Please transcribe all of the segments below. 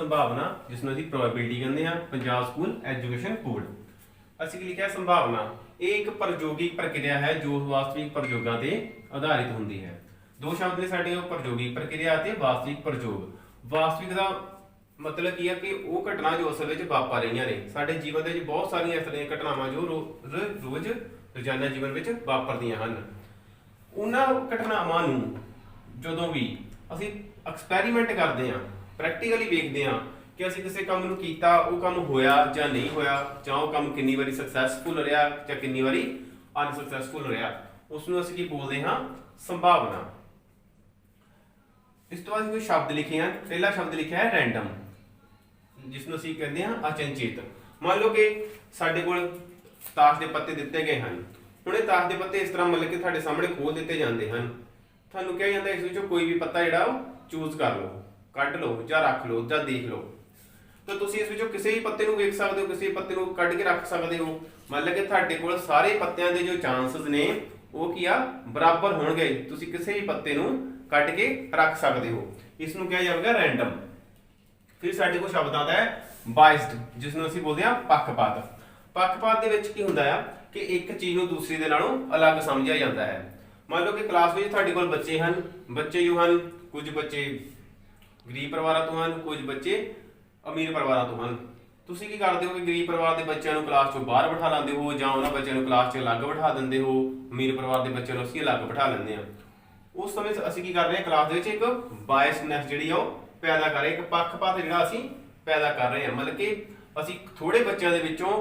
संभावना जिसनों ਅਸੀਂ प्रोबेबिलिटी ਕਹਿੰਦੇ ਹਾਂ पंजाब स्कूल एजुकेशन कोड। ਅਸੀਂ ਕੀ ਲਿਖਿਆ संभावना ਇਹ ਇੱਕ ਪ੍ਰਯੋਗਿਕ ਪ੍ਰਕਿਰਿਆ ਹੈ ਜੋ ਵਾਸਤਵਿਕ ਪ੍ਰਯੋਗਾਂ ਤੇ ਆਧਾਰਿਤ ਹੁੰਦੀ ਹੈ। ਦੋ ਸ਼ਬਦ ਨੇ ਸਾਡੇ ਪ੍ਰਯੋਗਿਕ ਪ੍ਰਕਿਰਿਆ ਅਤੇ ਵਾਸਤਵਿਕ ਪ੍ਰਯੋਗ। ਵਾਸਤਵਿਕ ਦਾ मतलब ਕੀ ਹੈ ਕਿ ਉਹ ਘਟਨਾ ਜੋ ਅਸਲ ਵਿੱਚ ਵਾਪਰ ਰਹੀਆਂ ਨੇ ਸਾਡੇ ਜੀਵਨ ਦੇ ਵਿੱਚ ਬਹੁਤ ਸਾਰੀਆਂ ਇਸ ਤਰ੍ਹਾਂ ਦੀਆਂ ਘਟਨਾਵਾਂ ਜੋ ਰੋਜ਼ ਰੋਜ਼ਾਨਾ ਜੀਵਨ ਵਿੱਚ ਵਾਪਰਦੀਆਂ ਹਨ। ਉਹਨਾਂ ਘਟਨਾਵਾਂ ਨੂੰ ਜਦੋਂ ਵੀ ਅਸੀਂ ਐਕਸਪੈਰੀਮੈਂਟ ਕਰਦੇ ਹਾਂ ਪ੍ਰੈਕਟੀਕਲੀ ਵੇਖਦੇ ਹਾਂ ਕਿ ਅਸੀਂ ਕਿਸੇ ਕੰਮ ਨੂੰ ਕੀਤਾ ਉਹ ਕੰਮ ਹੋਇਆ ਜਾਂ ਨਹੀਂ ਹੋਇਆ ਜਾਂ ਉਹ ਕੰਮ ਕਿੰਨੀ ਵਾਰੀ ਸਕਸੈਸਫੁਲ ਰਿਹਾ ਜਾਂ ਕਿੰਨੀ ਵਾਰੀ ਅਨਸਕਸੈਸਫੁਲ ਰਿਹਾ ਉਸ ਨੂੰ ਅਸੀਂ ਕੀ ਬੋਲਦੇ ਹਾਂ ਸੰਭਾਵਨਾ। ਇਸ ਤੋਂ ਬਾਅਦ ਕੋਈ ਸ਼ਬਦ ਲਿਖੇ ਹਨ। ਪਹਿਲਾ ਸ਼ਬਦ ਲਿਖਿਆ ਹੈ ਰੈਂਡਮ ਜਿਸਨੂੰ ਅਸੀਂ ਕਹਿੰਦੇ ਹਾਂ ਅਚਨਚੇਤ। ਮੰਨ ਲਓ ਕਿ ਸਾਡੇ ਕੋਲ ਤਾਸ਼ ਦੇ ਪੱਤੇ ਦਿੱਤੇ ਗਏ ਹਨ। ਹੁਣ ਇਹ ਤਾਸ਼ ਦੇ ਪੱਤੇ ਇਸ ਤਰ੍ਹਾਂ ਮਤਲਬ ਕਿ ਤੁਹਾਡੇ ਸਾਹਮਣੇ ਖੋਲ ਦਿੱਤੇ ਜਾਂਦੇ ਹਨ। ਤੁਹਾਨੂੰ ਕਿਹਾ ਜਾਂਦਾ ਇਸ ਵਿੱਚੋਂ ਕੋਈ ਵੀ ਪੱਤਾ ਜਿਹੜਾ ਉਹ ਚੂਜ਼ ਕਰ ਲਓ ਕੱਢ ਲਓ ਜਾਂ ਰੱਖ ਲਓ ਜਾਂ ਦੇਖ ਲਓ ਤਾਂ ਤੁਸੀਂ ਇਸ ਵਿੱਚੋਂ ਕਿਸੇ ਵੀ ਪੱਤੇ ਨੂੰ ਵੇਖ ਸਕਦੇ ਹੋ ਕਿਸੇ ਪੱਤੇ ਨੂੰ ਕੱਢ ਕੇ ਰੱਖ ਸਕਦੇ ਹੋ। ਮੰਨ ਲਓ ਕਿ ਤੁਹਾਡੇ ਕੋਲ ਸਾਰੇ ਪੱਤਿਆਂ ਦੇ ਜੋ ਚਾਂਸਸ ਨੇ ਉਹ ਕੀ ਆ ਬਰਾਬਰ ਹੋਣਗੇ ਤੁਸੀਂ ਕਿਸੇ ਵੀ ਪੱਤੇ ਨੂੰ ਕੱਢ ਕੇ ਰੱਖ ਸਕਦੇ ਹੋ। ਇਸ ਨੂੰ ਕਿਹਾ ਜਾਵੇਗਾ ਰੈਂਡਮ। ਫਿਰ ਸਾਡੇ ਕੋਲ ਸ਼ਬਦ ਆਉਂਦਾ ਹੈ ਬਾਇਸਡ ਜਿਸ ਨੂੰ ਅਸੀਂ ਬੋਲਦੇ ਹਾਂ ਪੱਖਪਾਤ। ਪੱਖਪਾਤ ਦੇ ਵਿੱਚ ਕੀ ਹੁੰਦਾ ਆ ਕਿ ਇੱਕ ਚੀਜ਼ ਨੂੰ ਦੂਸਰੀ ਦੇ ਨਾਲੋਂ ਅਲੱਗ ਸਮਝਿਆ ਜਾਂਦਾ ਹੈ। ਮੰਨ ਲਓ ਕਿ ਕਲਾਸ ਵਿੱਚ ਤੁਹਾਡੇ ਕੋਲ ਬੱਚੇ ਹਨ। ਬੱਚੇ ਜੋ ਹਨ ਕੁਝ ਬੱਚੇ ਗਰੀਬ ਪਰਿਵਾਰਾਂ ਤੋਂ ਹਨ ਕੁਝ ਬੱਚੇ ਅਮੀਰ ਪਰਿਵਾਰਾਂ ਤੋਂ ਹਨ। ਤੁਸੀਂ ਕੀ ਕਰਦੇ ਹੋ ਕਿ ਗਰੀਬ ਪਰਿਵਾਰ ਦੇ ਬੱਚਿਆਂ ਨੂੰ ਕਲਾਸ ਚੋਂ ਬਾਹਰ ਬਿਠਾ ਲੈਂਦੇ ਹੋ ਜਾਂ ਉਹਨਾਂ ਬੱਚਿਆਂ ਨੂੰ ਕਲਾਸ 'ਚ ਅਲੱਗ ਬਿਠਾ ਦਿੰਦੇ ਹੋ। ਅਮੀਰ ਪਰਿਵਾਰ ਦੇ ਬੱਚਿਆਂ ਨੂੰ ਅਸੀਂ ਅਲੱਗ ਬਿਠਾ ਲੈਂਦੇ ਹਾਂ। ਉਸ ਸਮੇਂ ਅਸੀਂ ਕੀ ਕਰ ਰਹੇ ਹਾਂ ਕਲਾਸ ਦੇ ਵਿੱਚ ਇੱਕ ਬਾਇਸਨੈਸ ਜਿਹੜੀ ਆ ਉਹ ਪੈਦਾ ਕਰ ਰਹੇ ਇੱਕ ਪੱਖਪਾਤ ਜਿਹੜਾ ਅਸੀਂ ਪੈਦਾ ਕਰ ਰਹੇ ਹਾਂ। ਮਤਲਬ ਕਿ ਅਸੀਂ ਥੋੜੇ ਬੱਚਿਆਂ ਦੇ ਵਿੱਚੋਂ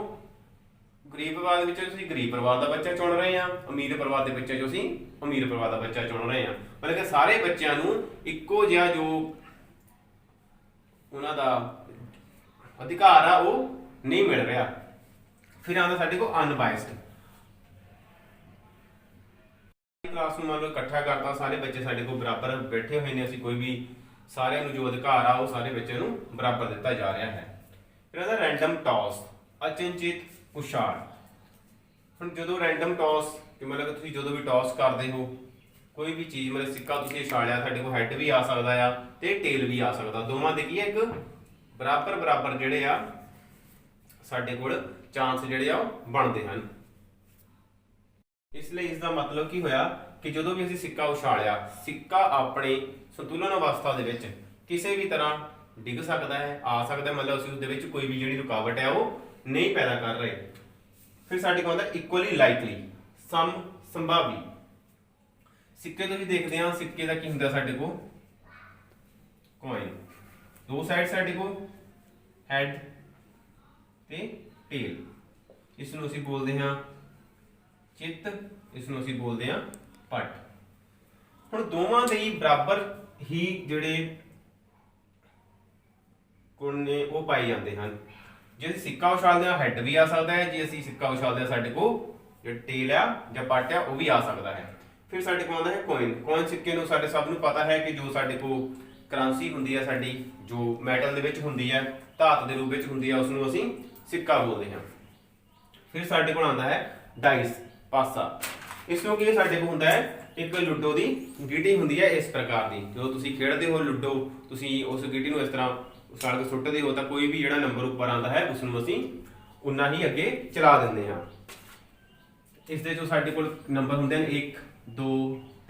ਗਰੀਬ ਪਰਿਵਾਰ ਦੇ ਵਿੱਚੋਂ ਅਸੀਂ ਗਰੀਬ ਪਰਿਵਾਰ ਦਾ ਬੱਚਾ ਚੁਣ ਰਹੇ ਹਾਂ ਅਮੀਰ ਪਰਿਵਾਰ ਦੇ ਵਿੱਚੋਂ ਜੋ ਅਸੀਂ ਅਮੀਰ ਪਰਿਵਾਰ ਦਾ ਬੱਚਾ ਚੁਣ ਰਹੇ ਹਾਂ। ਮਤਲਬ ਕਿ ਸਾਰੇ ਬੱਚਿਆਂ ਨੂੰ ਇੱਕੋ ਜਿਹਾ ਜੋ ਉਹਨਾਂ ਦਾ ਅਧਿਕਾਰ ਆ ਉਹ ਨਹੀਂ ਮਿਲ ਰਿਹਾ। ਫਿਰ ਆਉਂਦਾ ਸਾਡੇ ਕੋਲ ਅਨਬਾਇਸਡ। ਕਲਾਸ ਨੂੰ ਮੰਨ ਲਓ ਇਕੱਠਾ ਕਰਤਾ ਸਾਰੇ ਬੱਚੇ ਸਾਡੇ ਕੋਲ ਬਰਾਬਰ ਬੈਠੇ ਹੋਏ ਨੇ ਅਸੀਂ ਕੋਈ ਵੀ ਸਾਰਿਆਂ ਨੂੰ ਜੋ ਅਧਿਕਾਰ ਆ ਉਹ ਸਾਰੇ ਬੱਚਿਆਂ ਨੂੰ ਬਰਾਬਰ ਦਿੱਤਾ ਜਾ ਰਿਹਾ ਹੈ। ਫਿਰ ਆਉਂਦਾ ਰੈਂਡਮ ਟਾਸ ਅਚਨਚੇਤ ਉਛਾਲ। ਹੁਣ ਜਦੋਂ ਰੈਂਡਮ ਟਾਸ ਕਿ ਮਤਲਬ ਤੁਸੀਂ ਜਦੋਂ ਵੀ ਟਾਸ ਕਰਦੇ ਹੋ ਕੋਈ ਵੀ ਚੀਜ਼ ਮਤਲਬ ਸਿੱਕਾ ਤੁਸੀਂ ਉਛਾਲਿਆ ਤੁਹਾਡੇ ਕੋਲ ਹੈਡ ਵੀ ਆ ਸਕਦਾ ਆ ਤੇ ਟੇਲ ਵੀ ਆ ਸਕਦਾ। ਦੋਵਾਂ ਦੇ ਕੀ ਹੈ ਇੱਕ ਬਰਾਬਰ ਜਿਹੜੇ ਆ ਸਾਡੇ ਕੋਲ ਚਾਂਸ ਜਿਹੜੇ ਆ ਉਹ ਬਣਦੇ ਹਨ। ਇਸ ਲਈ ਇਸ ਦਾ ਮਤਲਬ ਕੀ ਹੋਇਆ ਕਿ ਜਦੋਂ ਵੀ ਅਸੀਂ ਸਿੱਕਾ ਉਛਾਲਿਆ ਸਿੱਕਾ ਆਪਣੇ ਸੰਤੁਲਨ ਅਵਸਥਾ ਦੇ ਵਿੱਚ ਕਿਸੇ ਵੀ ਤਰ੍ਹਾਂ ਡਿੱਗ ਸਕਦਾ ਹੈ ਆ ਸਕਦਾ ਮਤਲਬ ਅਸੀਂ ਉਸ ਦੇ ਵਿੱਚ ਕੋਈ ਵੀ ਜਿਹੜੀ ਰੁਕਾਵਟ ਹੈ ਉਹ ਨਹੀਂ ਪੈਦਾ ਕਰ ਰਹੇ। ਫਿਰ ਸਾਡੇ ਕੋਲ ਆਉਂਦਾ ਇਕੁਅਲੀ ਲਾਈਕਲੀ ਸੰਭਾਵੀ। ਸਿੱਕੇ ਤੋਂ ਵੀ ਦੇਖਦੇ ਹਾਂ ਸਿੱਕੇ ਦਾ ਕੀ ਹੁੰਦਾ ਸਾਡੇ ਕੋਲ ਕੋਇਨ ਦੋ ਸਾਈਡ ਸਾਡੇ ਕੋਲ ਹੈਡ ਤੇ ਟੇਲ। ਇਸ ਨੂੰ ਅਸੀਂ ਬੋਲਦੇ ਹਾਂ ਚਿੱਤ ਇਸ ਨੂੰ ਅਸੀਂ ਬੋਲਦੇ ਹਾਂ ਪੱਟ। ਹੁਣ ਦੋਵਾਂ ਦੇ ਹੀ ਬਰਾਬਰ ਹੀ ਜਿਹੜੇ ਗੁਣ ਨੇ ਉਹ ਪਾਏ ਜਾਂਦੇ ਹਨ। ਜੇ ਅਸੀਂ ਸਿੱਕਾ ਉਛਾਲਦੇ ਹਾਂ ਹੈਡ ਵੀ ਆ ਸਕਦਾ ਹੈ ਜੇ ਅਸੀਂ ਸਿੱਕਾ ਉਛਾਲਦੇ ਹਾਂ ਸਾਡੇ ਕੋਲ ਜਿਹੜਾ ਟੇਲ ਆ ਜਾਂ ਪੱਟ ਆ ਉਹ ਵੀ ਆ ਸਕਦਾ ਹੈ। ਫਿਰ ਸਾਡੇ ਕੋਲ ਆਉਂਦਾ ਹੈ ਕੋਇਨ ਸਿੱਕੇ ਨੂੰ ਸਾਡੇ ਸਭ ਨੂੰ ਪਤਾ ਹੈ ਕਿ ਜੋ ਸਾਡੇ ਕੋਲ ਕਰੰਸੀ ਹੁੰਦੀ ਹੈ ਸਾਡੀ ਜੋ ਮੈਟਲ ਦੇ ਵਿੱਚ ਹੁੰਦੀ ਹੈ ਧਾਤ ਦੇ ਰੂਪ ਵਿੱਚ ਹੁੰਦੀ ਹੈ ਉਸ ਨੂੰ ਅਸੀਂ ਸਿੱਕਾ ਬੋਲਦੇ ਹਾਂ। ਫਿਰ ਸਾਡੇ ਕੋਲ ਆਉਂਦਾ ਹੈ ਡਾਈਸ ਪਾਸਾ। ਇਸ ਨੂੰ ਕੀ ਸਾਡੇ ਕੋਲ ਹੁੰਦਾ ਹੈ ਇੱਕ ਲੁੱਡੋ ਦੀ ਗੀਟੀ ਹੁੰਦੀ ਹੈ ਇਸ ਪ੍ਰਕਾਰ ਦੀ। ਜਦੋਂ ਤੁਸੀਂ ਖੇਡਦੇ ਹੋ ਲੁੱਡੋ ਤੁਸੀਂ ਉਸ ਗੀਟੀ ਨੂੰ ਇਸ ਤਰ੍ਹਾਂ ਉਛਾਲ ਕੇ ਸੁੱਟਦੇ ਹੋ ਤਾਂ ਕੋਈ ਵੀ ਜਿਹੜਾ ਨੰਬਰ ਉੱਪਰ ਆਉਂਦਾ ਹੈ ਉਸ ਨੂੰ ਅਸੀਂ ਉਨਾ ਹੀ ਅੱਗੇ ਚਲਾ ਦਿੰਦੇ ਹਾਂ। ਇਸ ਦੇ ਜੋ ਸਾਡੇ ਕੋਲ ਨੰਬਰ ਹੁੰਦੇ ਹਨ 1 2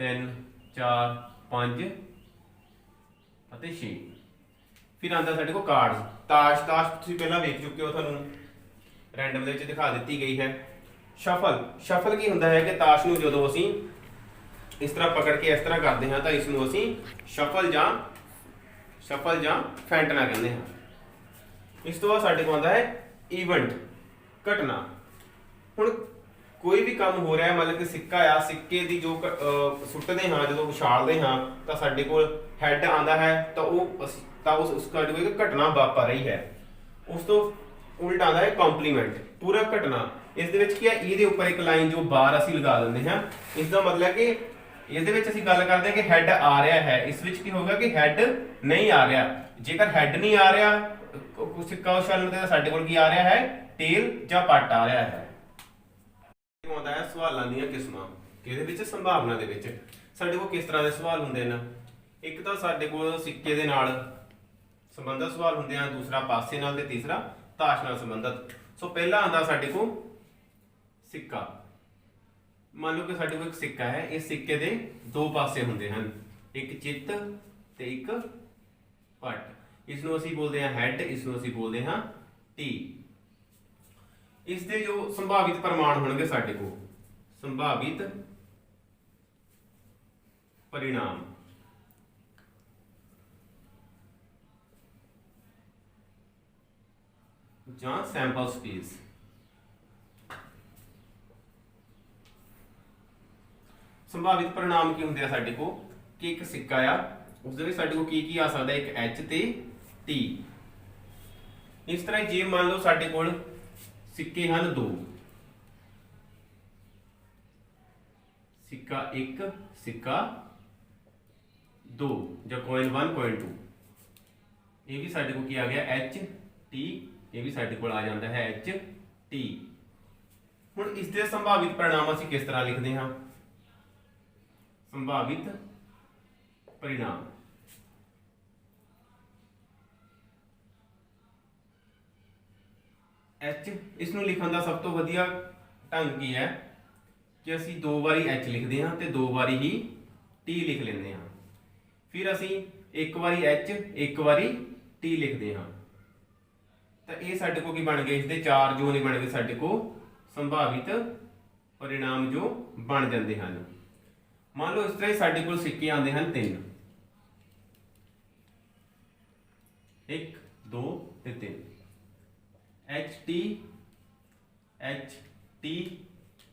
3 4 5 ਅਤੇ 6। ਫਿਰ ਆਉਂਦਾ ਸਾਡੇ ਕੋਲ ਕਾਰਡਸ ਤਾਸ਼ ਤੁਸੀਂ ਪਹਿਲਾਂ ਵੇਖ ਚੁੱਕੇ ਹੋ ਤੁਹਾਨੂੰ ਰੈਂਡਮ ਦੇ ਵਿੱਚ ਦਿਖਾ ਦਿੱਤੀ ਗਈ ਹੈ। ਸ਼ਫਲ ਕੀ ਹੁੰਦਾ ਹੈ ਕਿ ਤਾਸ਼ ਨੂੰ ਜਦੋਂ ਅਸੀਂ ਇਸ ਤਰ੍ਹਾਂ ਪਕੜ ਕੇ ਇਸ ਤਰ੍ਹਾਂ ਕਰਦੇ ਹਾਂ ਤਾਂ ਇਸ ਨੂੰ ਅਸੀਂ ਸ਼ਫਲ ਜਾਂ ਫੈਂਟਨਾ ਕਹਿੰਦੇ ਹਾਂ। ਇਸ ਤੋਂ ਬਾਅਦ ਸਾਡੇ ਕੋਲ ਆਉਂਦਾ ਹੈ ਇਵੈਂਟ ਘਟਨਾ। ਹੁਣ ਕੋਈ ਵੀ ਕੰਮ ਹੋ ਰਿਹਾ ਮਤਲਬ ਕਿ ਸਿੱਕਾ ਆ ਸਿੱਕੇ ਦੀ ਜੋ ਸੁੱਟਦੇ ਹਾਂ ਜਦੋਂ ਉਛਾਲਦੇ ਹਾਂ ਤਾਂ ਸਾਡੇ ਕੋਲ ਹੈਡ ਆਉਂਦਾ ਹੈ ਤਾਂ ਉਸ ਕੋਈ ਘਟਨਾ ਵਾਪਰ ਰਹੀ ਹੈ। ਉਸ ਤੋਂ ਉਲਟਾ ਆਉਂਦਾ ਹੈ ਕੰਪਲੀਮੈਂਟ ਪੂਰਕ ਘਟਨਾ। ਇਸ ਦੇ ਵਿੱਚ ਕੀ ਹੈ ਇਹਦੇ ਉੱਪਰ ਇੱਕ ਲਾਈਨ ਜੋ ਬਾਰ ਅਸੀਂ ਲਗਾ ਦਿੰਦੇ ਹਾਂ। ਇਸ ਦਾ ਮਤਲਬ ਕਿ ਇਹਦੇ ਵਿੱਚ ਅਸੀਂ ਗੱਲ ਕਰਦੇ ਹਾਂ ਕਿ ਹੈਡ ਆ ਰਿਹਾ ਹੈ ਇਸ ਵਿੱਚ ਕੀ ਹੋਗਾ ਕਿ ਹੈਡ ਨਹੀਂ ਆ ਰਿਹਾ। ਜੇਕਰ ਹੈਡ ਨਹੀਂ ਆ ਰਿਹਾ ਸਿੱਕਾ ਉਛਾਲਣ ਤੇ ਸਾਡੇ ਕੋਲ ਕੀ ਆ ਰਿਹਾ ਹੈ ਟੇਲ ਜਾਂ ਪੱਟ ਆ ਰਿਹਾ ਹੈ। ਆਉਂਦਾ ਹੈ ਸਵਾਲਾਂ ਦੀਆਂ ਕਿਸਮਾਂ ਕਿਹਦੇ ਵਿੱਚ ਸੰਭਾਵਨਾ ਦੇ ਵਿੱਚ ਸਾਡੇ ਕੋਲ ਕਿਸ ਤਰ੍ਹਾਂ ਦੇ ਸਵਾਲ ਹੁੰਦੇ ਨੇ। ਇੱਕ ਤਾਂ ਸਾਡੇ ਕੋਲ ਸਿੱਕੇ ਦੇ ਨਾਲ ਸੰਬੰਧਿਤ ਸਵਾਲ ਹੁੰਦੇ ਆ, ਦੂਸਰਾ ਪਾਸੇ ਨਾਲ ਤੇ ਤੀਸਰਾ ਤਾਸ਼ ਨਾਲ ਸੰਬੰਧਿਤ। ਸੋ ਪਹਿਲਾ ਆਂਦਾ ਸਾਡੇ ਕੋਲ ਸਿੱਕਾ। ਮੰਨ ਲਓ ਕਿ ਸਾਡੇ ਕੋਲ ਇੱਕ ਸਿੱਕਾ ਹੈ, ਇਸ ਸਿੱਕੇ ਦੇ ਦੋ ਪਾਸੇ ਹੁੰਦੇ ਹਨ, ਇੱਕ ਚਿੱਤ ਤੇ ਇੱਕ ਪੱਟ। ਇਸ ਨੂੰ ਅਸੀਂ ਬੋਲਦੇ ਹਾਂ ਹੈਡ, ਇਸ ਨੂੰ ਅਸੀਂ ਬੋਲਦੇ ਹਾਂ ਟੀ। ਇਸ ਦੇ ਜੋ ਸੰਭਾਵਿਤ ਪ੍ਰਮਾਣ ਹੋਣਗੇ ਸਾਡੇ ਕੋਲ, ਸੰਭਾਵਿਤ परिणाम ਜਾਂ ਸੈਂਪਲ ਸਪੇਸ। ਸੰਭਾਵਿਤ परिणाम ਕੀ ਹੁੰਦੇ ਆ ਸਾਡੇ ਕੋਲ ਕਿ ਇੱਕ ਸਿੱਕਾ ਆ, ਉਸ ਦੇ ਵਿੱਚ ਸਾਡੇ ਕੋਲ ਕੀ ਆ ਸਕਦਾ, ਇੱਕ H ਤੇ T। ਇਸ ਤਰ੍ਹਾਂ ਜੇ ਮੰਨ ਲਓ ਸਾਡੇ ਕੋਲ ਸਿੱਕੇ ਹਨ ਦੋ, सिक्का एक सिक्का दो, ਜਾਂ coin 1 coin 2, ਇਹ ਵੀ ਸਾਡੇ ਕੋਲ ਕੀ ਆ ਗਿਆ H T, ਇਹ ਵੀ ਸਾਡੇ ਕੋਲ ਆ ਜਾਂਦਾ ਹੈ H T। ਹੁਣ ਇਸ ਦੇ ਸੰਭਾਵਿਤ परिणाम ਅਸੀਂ ਕਿਸ ਤਰ੍ਹਾਂ ਲਿਖਦੇ ਹਾਂ, ਸੰਭਾਵਿਤ परिणाम H, ਇਸ ਨੂੰ ਲਿਖਣ ਦਾ ਸਭ ਤੋਂ ਵਧੀਆ ਢੰਗ ਕੀ ਹੈ ਕਿ ਅਸੀਂ ਦੋ ਵਾਰੀ H ਲਿਖਦੇ ਹਾਂ ਤੇ ਦੋ ਵਾਰੀ ਹੀ T ਲਿਖ ਲੈਂਦੇ ਹਾਂ। ਫਿਰ ਅਸੀਂ ਇੱਕ ਵਾਰੀ H ਇੱਕ ਵਾਰੀ T ਲਿਖਦੇ ਹਾਂ, ਤਾਂ ਇਹ ਸਾਡੇ ਕੋਲ ਕੀ ਬਣ ਗਏ, ਇਸ ਦੇ ਚਾਰ ਜੋ ਨੇ ਬਣ ਗਏ ਸਾਡੇ ਕੋਲ ਸੰਭਾਵਿਤ परिणाम ਜੋ ਬਣ ਜਾਂਦੇ ਹਨ। ਮੰਨ ਲਓ ਇਸ ਤਰ੍ਹਾਂ ਸਾਡੇ ਕੋਲ ਸਿੱਕੇ ਆਉਂਦੇ ਹਨ ਤਿੰਨ, 1 2 ਤੇ 3, H T H T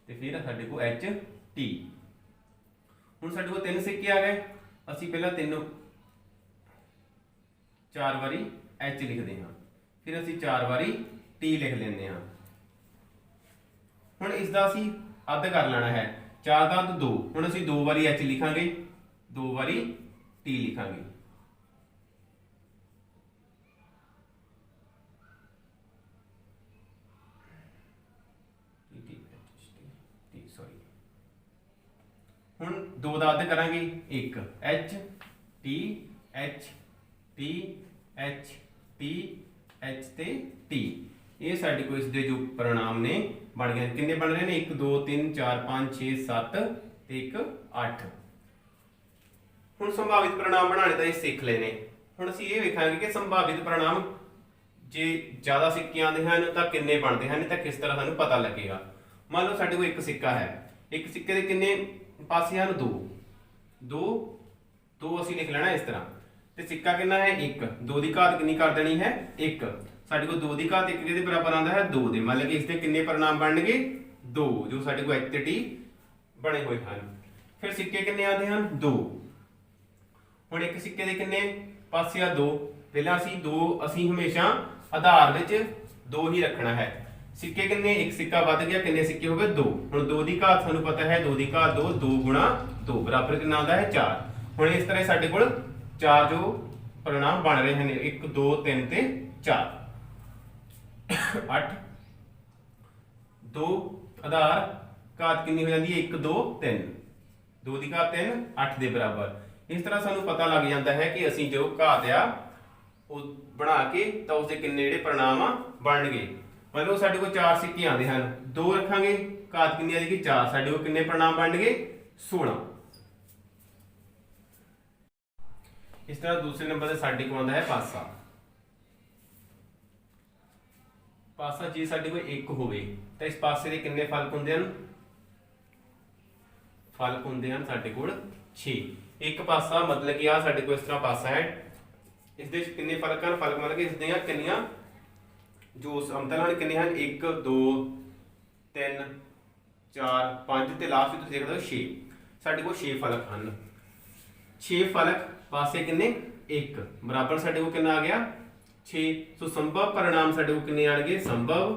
ਤੇ ਫਿਰ ਸਾਡੇ ਕੋਲ H T। ਹੁਣ ਸਾਡੇ ਕੋਲ ਤਿੰਨ ਸਿੱਕੇ ਆ ਗਏ, ਅਸੀਂ ਪਹਿਲਾਂ ਤਿੰਨੋਂ ਚਾਰ ਵਾਰੀ H ਲਿਖਦੇ ਹਾਂ, ਫਿਰ ਅਸੀਂ ਚਾਰ ਵਾਰੀ T ਲਿਖ ਲੈਂਦੇ ਹਾਂ। ਹੁਣ ਇਸ ਦਾ ਅਸੀਂ ਅੱਧ ਕਰ ਲੈਣਾ ਹੈ, 4 ਦਾ ਅੱਧ 2, ਹੁਣ ਅਸੀਂ ਦੋ ਵਾਰੀ H ਲਿਖਾਂਗੇ, ਦੋ ਵਾਰੀ T ਲਿਖਾਂਗੇ। ਹੁਣ ਦੋ ਦਾ ਅੱਧ ਕਰਾਂਗੇ, 1 H T H T H T H ਤੇ T। ਇਹ ਸਾਡੇ ਕੋਲ ਇਸ ਦੇ ਜੋ परिणाम ਨੇ ਬਣ ਗਏ। ਕਿੰਨੇ ਬਣ ਰਹੇ ਨੇ, 1 2 3 4 5 6 7 ਤੇ 1 8। ਹੁਣ ਸੰਭਾਵਿਤ परिणाम ਬਣਾਉਣੇ ਤਾਂ ਇਹ ਸਿੱਖ ਲਏ ਨੇ। ਹੁਣ ਅਸੀਂ ਇਹ ਵੇਖਾਂਗੇ ਕਿ ਸੰਭਾਵਿਤ परिणाम ਜੇ ਜ਼ਿਆਦਾ ਸਿੱਕੇ ਆਉਂਦੇ ਹਨ ਤਾਂ ਕਿੰਨੇ ਬਣਦੇ ਹਨ, ਤਾਂ ਕਿਸ ਤਰ੍ਹਾਂ ਸਾਨੂੰ ਪਤਾ ਲੱਗੇਗਾ। ਮੰਨ ਲਓ ਸਾਡੇ ਕੋਲ ਇੱਕ ਸਿੱਕਾ ਹੈ, ਇੱਕ ਸਿੱਕੇ ਦੇ ਕਿੰਨੇ ਪਾਸੇ ਹਨ, ਦੋ ਅਸੀਂ ਲਿਖ ਲੈਣਾ ਇਸ ਤਰ੍ਹਾਂ। ਤੇ ਸਿੱਕਾ ਕਿੰਨਾ ਹੈ, 1, 2 ਦੀ ਘਾਤ ਕਿੰਨੀ ਕਰ ਦੇਣੀ ਹੈ 1। ਸਾਡੇ ਕੋਲ 2 ਦੀ ਘਾਤ 1 ਕਿਹਦੇ ਬਰਾਬਰ ਆਉਂਦਾ ਹੈ 2 ਦੇ। ਮੰਨ ਲਓ ਕਿ ਇਸ ਦੇ ਕਿੰਨੇ परिणाम ਬਣਨਗੇ 2, ਜੋ ਸਾਡੇ ਕੋਲ H ਤੇ T ਬਣੇ ਹੋਏ ਹਨ। ਫਿਰ ਸਿੱਕੇ ਕਿੰਨੇ ਆਉਂਦੇ ਹਨ 2। ਹੁਣ ਇੱਕ ਸਿੱਕੇ ਦੇ ਕਿੰਨੇ ਪਾਸੇ ਆ 2, ਪਹਿਲਾਂ ਅਸੀਂ ਹਮੇਸ਼ਾ ਆਧਾਰ ਵਿੱਚ 2 ਹੀ ਰੱਖਣਾ ਹੈ। ਸਿੱਕੇ ਕਿੰਨੇ, ਇੱਕ ਸਿੱਕਾ ਵੱਧ ਗਿਆ, ਕਿੰਨੇ ਸਿੱਕੇ ਹੋ ਗਏ 2। ਹੁਣ 2 ਦੀ ਘਾਤ ਸਾਨੂੰ ਪਤਾ ਹੈ 2 ਦੀ ਘਾਤ 2, 2 ਗੁਣਾ 2 ਬਰਾਬਰ ਕਿੰਨਾ ਆਉਂਦਾ ਹੈ 4। ਹੁਣ ਇਸ ਤਰ੍ਹਾਂ ਸਾਡੇ ਕੋਲ ਚਾਰ ਜੋ परिणाम ਬਣ ਰਹੇ ਹਨ, 1 2 3 ਤੇ 4 8। 2 ਆਧਾਰ ਘਾਤ ਕਿੰਨੀ ਹੋ ਜਾਂਦੀ ਹੈ 1 2 3, 2 ਦੀ ਘਾਤ 3 8 ਦੇ ਬਰਾਬਰ। ਇਸ ਤਰ੍ਹਾਂ ਸਾਨੂੰ ਪਤਾ ਲੱਗ ਜਾਂਦਾ ਹੈ ਕਿ ਅਸੀਂ ਜੋ ਘਾਤ ਆ ਉਹ ਬਣਾ ਕੇ ਤਾਂ ਉਸਦੇ ਕਿੰਨੇ ਜਿਹੜੇ परिणाम ਆ ਬਣਨਗੇ। ਮੰਨ ਲਓ ਸਾਡੇ ਕੋਲ 4 ਸਿੱਕੇ ਆਉਂਦੇ ਹਨ, 2 ਰੱਖਾਂਗੇ, ਘਾਤ ਕਿੰਨੀ ਆ ਜਾਏਗੀ 4, ਸਾਡੇ ਕੋਲ ਕਿੰਨੇ परिणाम ਬਣਨਗੇ 16। ਇਸ ਤਰ੍ਹਾਂ ਦੂਸਰੇ ਨੰਬਰ ਤੇ ਸਾਡੇ ਕੋਲ ਆਉਂਦਾ ਹੈ ਪਾਸਾ। ਪਾਸਾ ਜੇ ਸਾਡੇ ਕੋਲ 1 ਹੋਵੇ ਤਾਂ ਇਸ ਪਾਸੇ ਦੇ ਕਿੰਨੇ ਫਲਕ ਹੁੰਦੇ ਹਨ, ਫਲਕ ਹੁੰਦੇ ਹਨ ਸਾਡੇ ਕੋਲ 6। ਇੱਕ ਪਾਸਾ ਮਤਲਬ ਕਿ ਆ ਸਾਡੇ ਕੋਲ ਇਸ ਤਰ੍ਹਾਂ ਪਾਸਾ ਹੈ, ਇਸ ਦੇ ਵਿੱਚ ਕਿੰਨੇ ਫਲਕ ਹਨ, ਫਲਕ ਮਤਲਬ ਕਿ ਇਸ ਦੀਆਂ ਕਿੰਨੀਆਂ ਜੋ ਸਮਤਲ ਹਨ ਕਿੰਨੇ ਹਨ 1 2 3 4 5 ਤੇ ਲਾਸਟ ਵਿੱਚ ਤੁਸੀਂ ਦੇਖ ਸਕਦੇ ਹੋ 6। ਸਾਡੇ ਕੋਲ 6 ਫਲਕ ਹਨ। 6 ਫਲਕ ਪਾਸੇ ਕਿੰਨੇ 1 ਬਰਾਬਰ ਸਾਡੇ ਕੋਲ ਕਿੰਨਾ ਆ ਗਿਆ 6। ਸੋ ਸੰਭਵ परिणाम ਸਾਡੇ ਕੋਲ ਕਿੰਨੇ ਆਣਗੇ, ਸੰਭਵ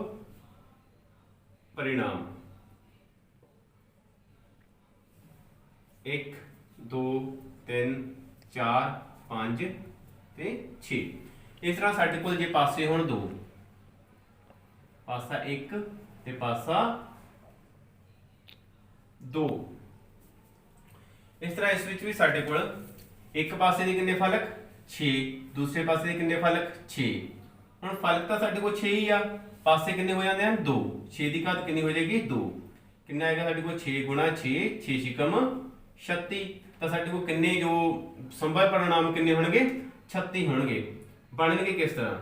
परिणाम 1 2 3 4 5 ਤੇ 6। ਇਸ ਤਰ੍ਹਾਂ ਸਾਡੇ ਕੋਲ ਜੇ ਪਾਸੇ ਹੁਣ 2, ਪਾਸਾ 1 ਤੇ ਪਾਸਾ 2, ਇਸ ਤਰ੍ਹਾਂ ਇਸ ਵਿੱਚ ਵੀ ਸਾਡੇ ਕੋਲ ਇੱਕ ਪਾਸੇ ਦੇ ਕਿੰਨੇ ਫਲਕ 6, दूसरे पासे ਦੇ ਕਿੰਨੇ ਫਲਕ 6। ਹੁਣ ਫਲਕ ਤਾਂ ਸਾਡੇ ਕੋਲ 6 ਹੀ ਆ, ਪਾਸੇ ਕਿੰਨੇ ਹੋ ਜਾਂਦੇ ਹਨ 2। 6 ਦੀ ਘਾਤ ਕਿੰਨੀ ਹੋ ਜਾਏਗੀ 2। ਕਿੰਨਾ ਆਏਗਾ ਸਾਡੇ ਕੋਲ 6 ਗੁਣਾ 6, 6 ਛਿਕਮ 36। ਤਾਂ ਸਾਡੇ ਕੋਲ ਕਿੰਨੇ ਜੋ ਸੰਭਵ ਪਰਿਣਾਮ ਕਿੰਨੇ ਹੋਣਗੇ 36 ਹੋਣਗੇ। ਬਣਨਗੇ ਕਿਸ ਤਰ੍ਹਾਂ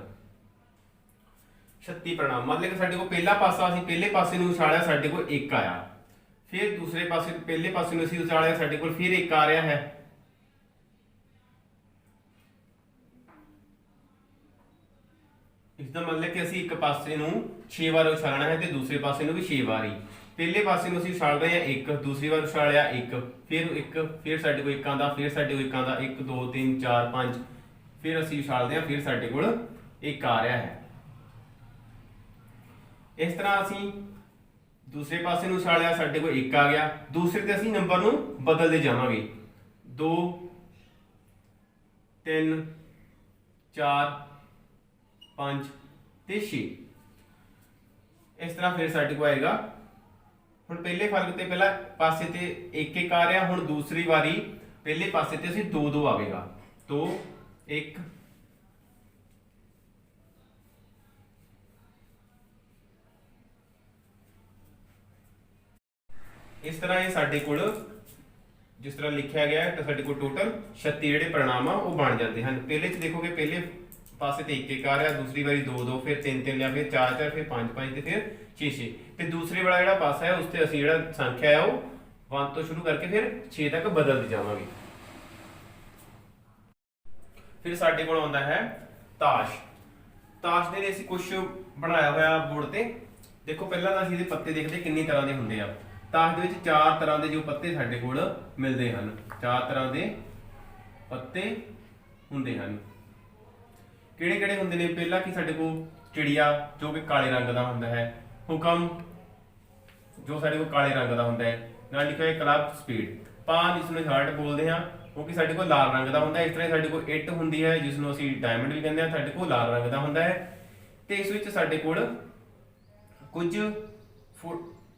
36 परिणाम, मतलब कि साडे को पहला पासा ਅਸੀਂ ਪਹਿਲੇ ਪਾਸੇ ਨੂੰ ਉਛਾਲਿਆ ਸਾਡੇ ਕੋਲ 1 ਆਇਆ, ਫਿਰ ਦੂਸਰੇ ਪਾਸੇ ਪਹਿਲੇ ਪਾਸੇ ਨੂੰ ਅਸੀਂ ਉਛਾਲਿਆ ਸਾਡੇ ਕੋਲ ਫਿਰ 1 ਆ ਰਿਹਾ ਹੈ। ਇਸ ਦਾ ਮਤਲਬ ਕਿ ਅਸੀਂ ਇੱਕ ਪਾਸੇ ਨੂੰ 6 ਵਾਰ ਉਛਾਲਣਾ ਹੈ ਤੇ ਦੂਸਰੇ ਪਾਸੇ ਨੂੰ ਵੀ 6 ਵਾਰ ਹੀ। ਪਹਿਲੇ ਪਾਸੇ ਨੂੰ ਅਸੀਂ ਉਛਾਲ ਰਹੇ ਹਾਂ 1, ਦੂਸਰੀ ਵਾਰ ਉਛਾਲਿਆ 1, ਫਿਰ 1, ਫਿਰ ਸਾਡੇ ਕੋਲ 1 ਆਂਦਾ, ਫਿਰ ਸਾਡੇ ਕੋਲ 1 ਆਂਦਾ, 1 2 3 4 5, ਫਿਰ ਅਸੀਂ ਉਛਾਲਦੇ ਹਾਂ, ਫਿਰ ਸਾਡੇ ਕੋਲ 1 ਆ ਰਿਹਾ ਹੈ। इस तरह असी दूसरे पासे ਨੂੰ ਉਛਾਲਿਆ ਸਾਡੇ ਕੋਲ 1 आ गया, दूसरे ਤੇ ਅਸੀਂ ਨੰਬਰ ਨੂੰ ਬਦਲਦੇ ਜਾਵਾਂਗੇ 2 3 4 5 ਤੇ 6। ਇਸ ਤਰ੍ਹਾਂ ਫਿਰ ਸਾਡੇ ਕੋਲ ਆਏਗਾ। ਹੁਣ ਪਹਿਲੇ ਫਲਕ ਤੇ ਪਹਿਲਾ ਪਾਸੇ ਤੇ 1 1 ਆ ਰਿਹਾ, ਹੁਣ ਦੂਸਰੀ ਵਾਰੀ ਪਹਿਲੇ ਪਾਸੇ ਤੇ ਅਸੀਂ 2 2 ਆਵੇਗਾ 2 1 इस तरह ये साडे कोल जिस तरह लिखा गया है तो साडे कोल टोटल 36 ਜਿਹੜੇ परिणाम आ वो बन जाते हैं। पहले च देखोगे पहले पासे ते 1 1 आ रहा, दूसरी बारी 2 2, फिर 3 3 लिया, फिर 4 4, फिर 5 5 ਤੇ फिर 6 6। ਤੇ दूसरे वाला ਜਿਹੜਾ ਪਾਸਾ ਹੈ ਉਸ ਤੇ ਅਸੀਂ ਜਿਹੜਾ ਸੰਖਿਆ ਹੈ ਉਹ 1 ਤੋਂ ਸ਼ੁਰੂ ਕਰਕੇ ਫਿਰ 6 ਤੱਕ ਬਦਲਦੇ ਜਾਵਾਂਗੇ। ਫਿਰ ਸਾਡੇ ਕੋਲ ਆਉਂਦਾ ਹੈ ਤਾਸ਼। ਤਾਸ਼ ਦੇ ਲਈ ਅਸੀਂ ਕੁਝ ਬਣਾਇਆ ਹੋਇਆ ਬੋਰਡ ਤੇ। ਦੇਖੋ ਪਹਿਲਾਂ ਤਾਂ ਅਸੀਂ ਇਹਦੇ ਪੱਤੇ ਦੇਖਦੇ ਕਿੰਨੀ ਤਰ੍ਹਾਂ ਦੇ ਹੁੰਦੇ ਆ। ਤਾਸ਼ ਦੇ ਵਿੱਚ 4 ਤਰ੍ਹਾਂ ਦੇ ਜੋ ਪੱਤੇ ਸਾਡੇ ਕੋਲ ਮਿਲਦੇ ਹਨ, 4 ਤਰ੍ਹਾਂ ਦੇ ਪੱਤੇ ਹੁੰਦੇ ਹਨ। ਕਿਹੜੇ ਕਿਹੜੇ ਹੁੰਦੇ ਨੇ? ਪਹਿਲਾ ਕਿ ਸਾਡੇ ਕੋਲ ਚਿੜੀਆ ਜੋ ਕਿ ਕਾਲੇ ਰੰਗ ਦਾ ਹੁੰਦਾ ਹੈ, ਹੁਕਮ ਜੋ ਸਾਡੇ ਕੋਲ ਕਾਲੇ ਰੰਗ ਦਾ ਹੁੰਦਾ ਹੈ, ਨਾਲ ਲਿਖਿਆ ਹੈ ਕਲੱਬ ਸਪੀਡ। ਪਾਨ ਇਸ ਨੂੰ ਹਾਰਟ ਬੋਲਦੇ ਹਾਂ ਕਿਉਂਕਿ ਸਾਡੇ ਕੋਲ ਲਾਲ ਰੰਗ ਦਾ ਹੁੰਦਾ ਹੈ। ਇਸ ਤਰ੍ਹਾਂ ਸਾਡੇ ਕੋਲ ਇੱਟ ਹੁੰਦੀ ਹੈ ਜਿਸ ਨੂੰ ਅਸੀਂ ਡਾਇਮੰਡ ਵੀ ਕਹਿੰਦੇ ਹਾਂ, ਸਾਡੇ ਕੋਲ ਲਾਲ ਰੰਗ ਦਾ ਹੁੰਦਾ ਹੈ। ਤੇ ਇਸ ਵਿੱਚ ਸਾਡੇ ਕੋਲ ਕੁਝ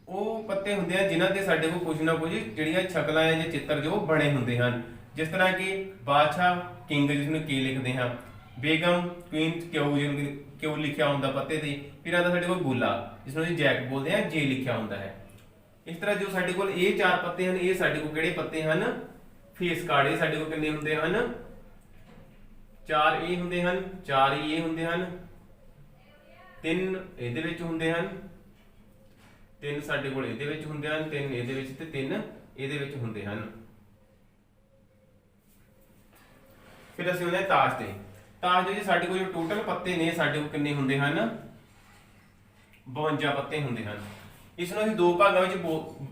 ਉਹ ਪੱਤੇ ਹੁੰਦੇ ਆ ਜਿਨ੍ਹਾਂ ਤੇ ਸਾਡੇ ਕੋਲ ਕੁਝ ਨਾ ਕੁਝ ਜਿਹੜੀਆਂ ਸ਼ਕਲਾਂ ਜਾਂ ਚਿੱਤਰ ਜੋ ਬਣੇ ਹੁੰਦੇ ਹਨ। ਜਿਸ ਤਰ੍ਹਾਂ ਕਿ ਬਾਦਸ਼ਾਹ ਕਿੰਗ ਜਿਸ ਨੂੰ ਕੀ ਲਿਖਦੇ ਹਾਂ, ਬੇਗਮ ਕੁਈਨ ਕਿਉਂ ਲਿਖਿਆ ਹੁੰਦਾ ਪੱਤੇ ਤੇ। ਫਿਰ ਆਉਂਦਾ ਸਾਡੇ ਕੋਲ ਗੋਲਾ ਜਿਸ ਨੂੰ ਅਸੀਂ ਜੈਕ ਬੋਲਦੇ ਹਾਂ, ਜੇ ਲਿਖਿਆ ਹੁੰਦਾ ਹੈ। ਇਸ ਤਰ੍ਹਾਂ ਜੋ ਸਾਡੇ ਕੋਲ ਇਹ 4 ਪੱਤੇ ਹਨ, ਇਹ ਸਾਡੇ ਕੋਲ ਕਿਹੜੇ ਪੱਤੇ ਹਨ? Face card. ਇਹ ਸਾਡੇ ਕੋਲ ਕਿੰਨੇ ਹੁੰਦੇ ਹਨ? 4 ਇਹ ਹੁੰਦੇ ਹਨ, 4 ਇਹ ਹੁੰਦੇ ਹਨ, 3 ਇਹਦੇ ਵਿੱਚ ਹੁੰਦੇ ਹਨ, 3 ਸਾਡੇ ਕੋਲ ਇਹਦੇ ਵਿੱਚ ਹੁੰਦੇ ਹਨ, 3 ਇਹਦੇ ਵਿੱਚ ਤੇ 3 ਇਹਦੇ ਵਿੱਚ ਹੁੰਦੇ ਹਨ। ਫਿਰ ਅਸੀਂ ਉਹਦੇ ਤਾਸ਼ ਤੇ। ਤਾਸ਼ ਦੇ ਵਿੱਚ ਸਾਡੇ ਕੋਲ ਜੋ ਟੋਟਲ ਪੱਤੇ ਨੇ ਸਾਡੇ ਕੋਲ ਕਿੰਨੇ ਹੁੰਦੇ ਹਨ? 52 ਪੱਤੇ ਹੁੰਦੇ ਹਨ। ਇਸ ਨੂੰ ਅਸੀਂ 2 ਭਾਗਾਂ ਵਿੱਚ